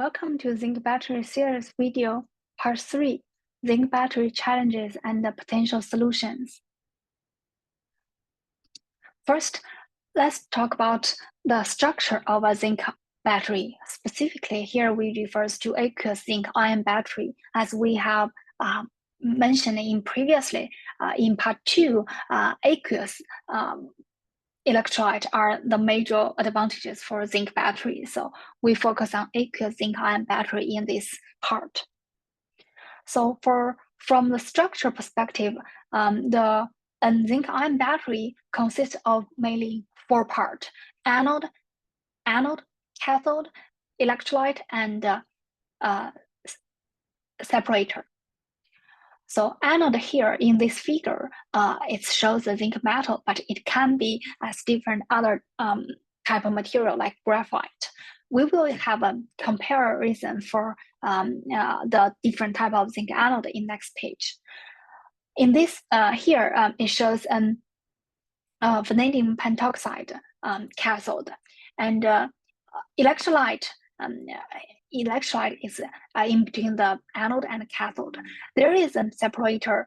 Welcome to Zinc Battery Series video, part 3, Zinc Battery Challenges and the Potential Solutions. First, let's talk about the structure of a zinc battery. Specifically, here we refers to aqueous zinc-ion battery, as we have mentioned in previously. In part 2, aqueous electrolyte are the major advantages for zinc battery. So we focus on aqueous zinc-ion battery in this part. So from the structure perspective, the zinc-ion battery consists of mainly 4 parts: anode, cathode, electrolyte, and separator. So anode here in this figure, it shows the zinc metal, but it can be as different other type of material like graphite. We will have a comparison for the different type of zinc anode in next page. In this here, it shows vanadium pentoxide cathode, and electrolyte. Electrolyte is in between the anode and cathode. There is a separator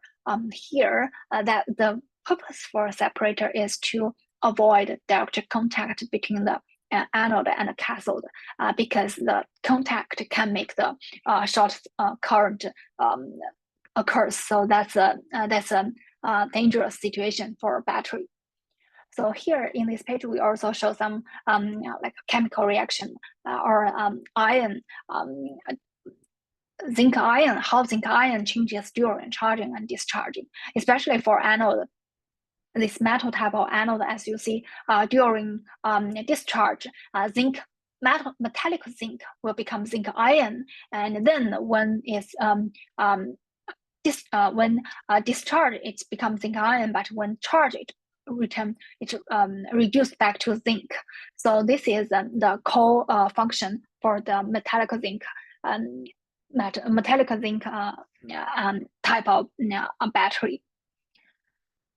here that the purpose for a separator is to avoid direct contact between the anode and the cathode because the contact can make the short current occurs. So that's a dangerous situation for a battery. So here in this page, we also show some like chemical reaction or ion, zinc ion, how zinc ion changes during charging and discharging, especially for anode. This metal type of anode, as you see, during discharge, metallic zinc will become zinc ion, and then when it's discharged, it becomes zinc ion, but when charged, it reduced back to zinc. So this is the core function for the metallic zinc type of battery.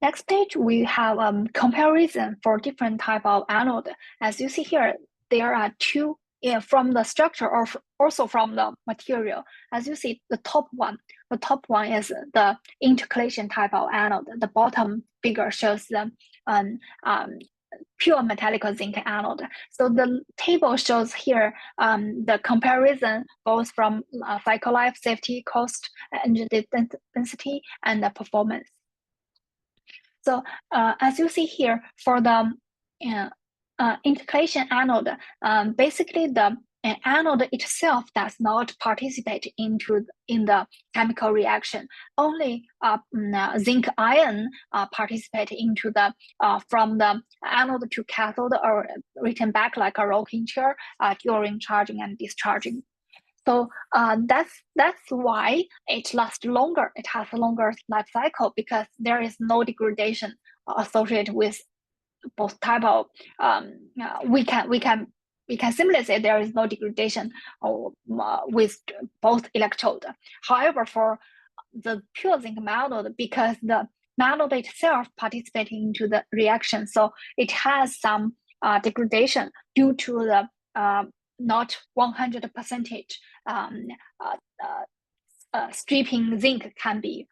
Next page, we have comparison for different type of anode. As you see here, there are two from the structure or also from the material. As you see, the top one is the intercalation type of anode. The bottom figure shows the pure metallic zinc anode. So the table shows here the comparison both from cycle life, safety, cost, energy density, and the performance. So as you see here, for the intercalation anode, basically the anode itself does not participate in the chemical reaction. Only zinc ion participate into the from the anode to cathode or return back like a rocking chair during charging and discharging. So that's why it lasts longer. It has a longer life cycle because there is no degradation associated with both type of. We can simply say there is no degradation with both electrode. However, for the pure zinc anode, because the anode itself participating into the reaction, so it has some degradation due to the not 100% stripping zinc can be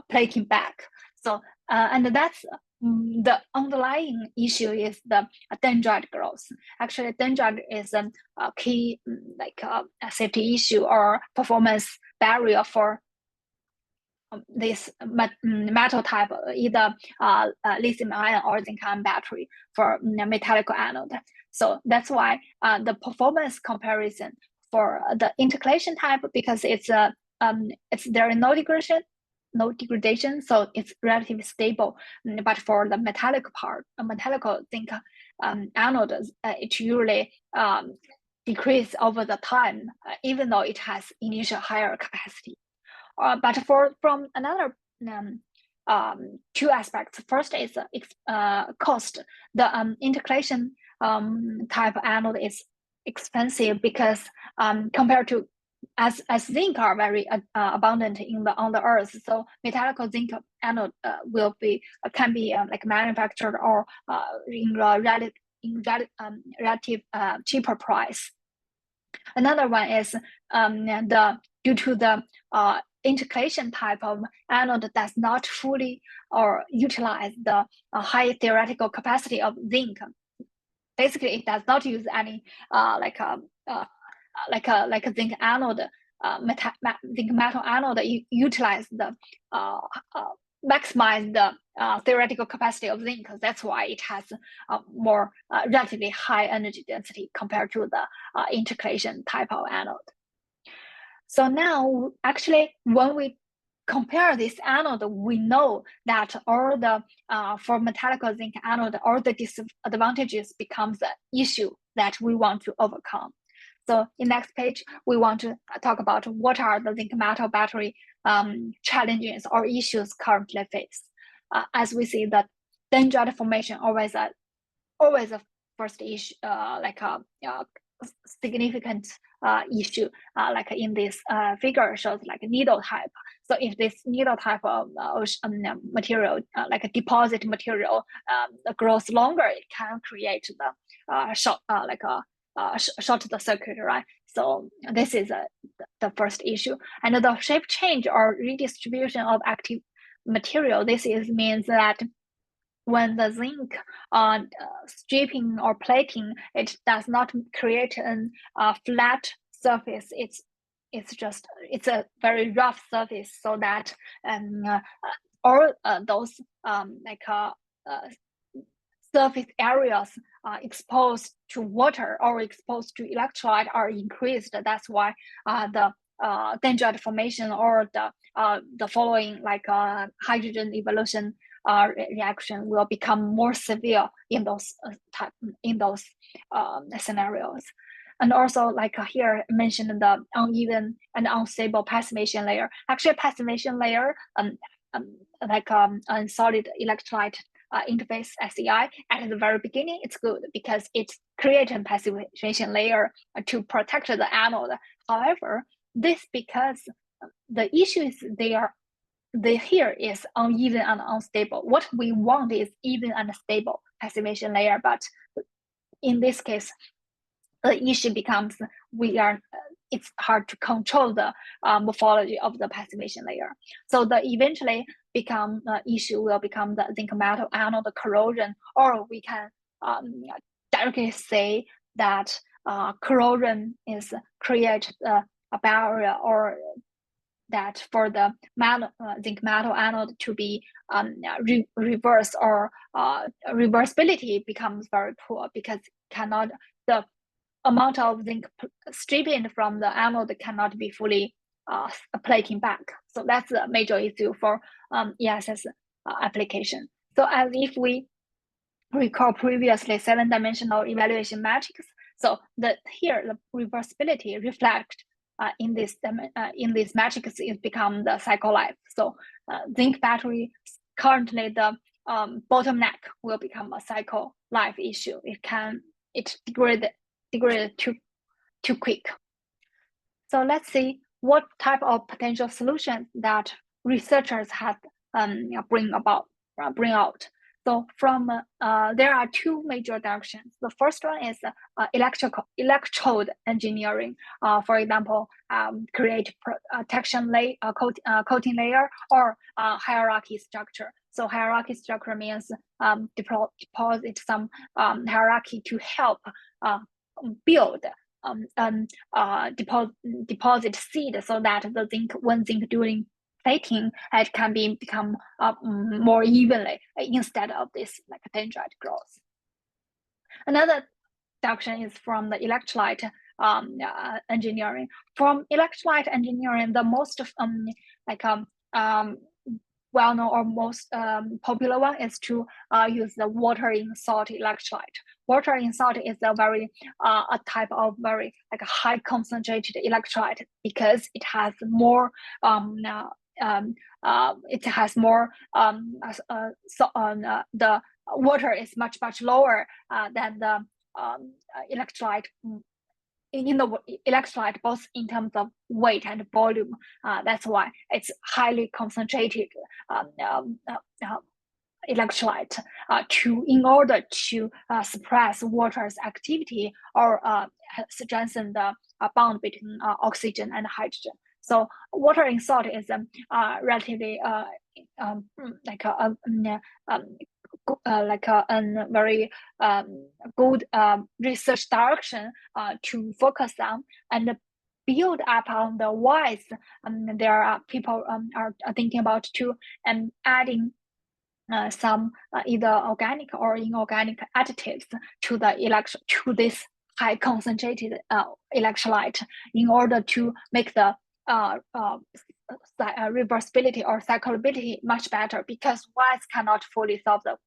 plating back. So and that's the underlying issue is the dendrite growth. Actually, dendrite is a key a safety issue or performance barrier for this metal type, either lithium ion or zinc ion battery for metallic anode. So that's why the performance comparison for the intercalation type, because it's there is no degradation, so it's relatively stable. But for the metallic part, metallic zinc anode, it usually decrease over the time, even though it has initial higher capacity. But from another two aspects. First is cost. The intercalation type anode is expensive because compared to as zinc are very abundant on the earth, so metallic zinc anode can be like manufactured or in relative cheaper price. Another one is due to the intercalation type of anode does not fully or utilize the high theoretical capacity of zinc. Basically, it does not use any like a zinc anode, zinc metal anode. Utilize the maximize the theoretical capacity of zinc. That's why it has more relatively high energy density compared to the intercalation type of anode. So now, actually, when we compare this anode, we know that all the for metallic zinc anode, all the disadvantages becomes the issue that we want to overcome. So in next page, we want to talk about what are the zinc metal battery challenges or issues currently faced. As we see, that dendrite formation always a first issue, like a significant issue, like in this figure shows like a needle type. So if this needle type of material, like a deposit material, grows longer, it can create the short, like a short the circuit, right? So this is the first issue. And the shape change or redistribution of active material, this means that when the zinc stripping or plating, it does not create a flat surface. It's a very rough surface, so that all those surface areas exposed to water or exposed to electrolyte are increased. That's why the dendrite formation or the following like hydrogen evolution reaction will become more severe in those scenarios. And also, like here mentioned, the uneven and unstable passivation layer. Actually, passivation layer, like solid electrolyte interface SEI, at the very beginning, it's good because it creates a passivation layer to protect the anode. However, this because the issue is here is uneven and unstable. What we want is even and stable passivation layer, but in this case, the issue becomes it's hard to control the morphology of the passivation layer. So the eventually issue will become the zinc metal anode corrosion, or we can directly say that corrosion is create a barrier, or that for the zinc metal anode to be reversed, or reversibility becomes very poor because the amount of zinc stripping from the anode cannot be fully plating back. So that's a major issue for ESS application. So as if we recall previously 7-dimensional evaluation matrix, so here the reversibility reflect in this matrix is become the cycle life. So zinc battery currently the bottleneck will become a cycle life issue. It degrade too quick. So let's see what type of potential solutions that researchers have bring out. So from there are two major directions. The first one is electrode engineering. For example, create protection layer, coating layer, or hierarchy structure. So hierarchy structure means deposit some hierarchy to help build deposit seed, so that the zinc during plating, it can become more evenly instead of this like dendrite growth. Another direction is from the electrolyte engineering. From electrolyte engineering, the most well-known or most popular one is to use the water in salt electrolyte. Water in salt is a very a type of very like a high concentrated electrolyte because it has more the water is much lower than the electrolyte in the electrolyte, both in terms of weight and volume. That's why it's highly concentrated electrolyte in order to suppress water's activity or strengthen the bond between oxygen and hydrogen. So water in salt is relatively like a very good research direction to focus on and build upon the whys. There are people are thinking about to adding some either organic or inorganic additives to this high concentrated electrolyte in order to make the reversibility or cyclability much better, because whys cannot fully solve the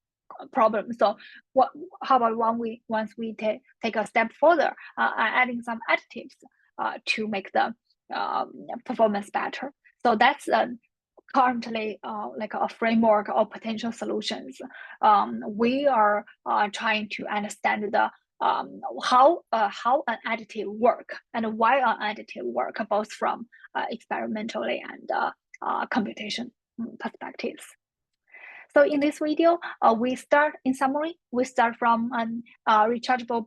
problem. So how about once we take a step further, adding some additives to make the performance better. So that's currently like a framework of potential solutions. We are trying to understand the how an additive work and why an additive work, both from experimentally and computation perspectives. So in this video, in summary, we start from rechargeable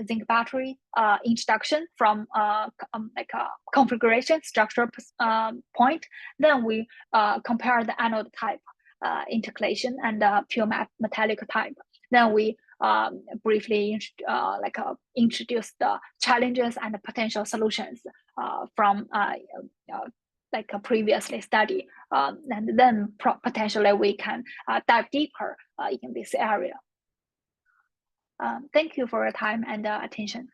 zinc battery introduction from like a configuration structure point. Then we compare the anode type intercalation and pure metallic type. Then we briefly introduce the challenges and the potential solutions from like a previously study, and then potentially we can dive deeper in this area. Thank you for your time and attention.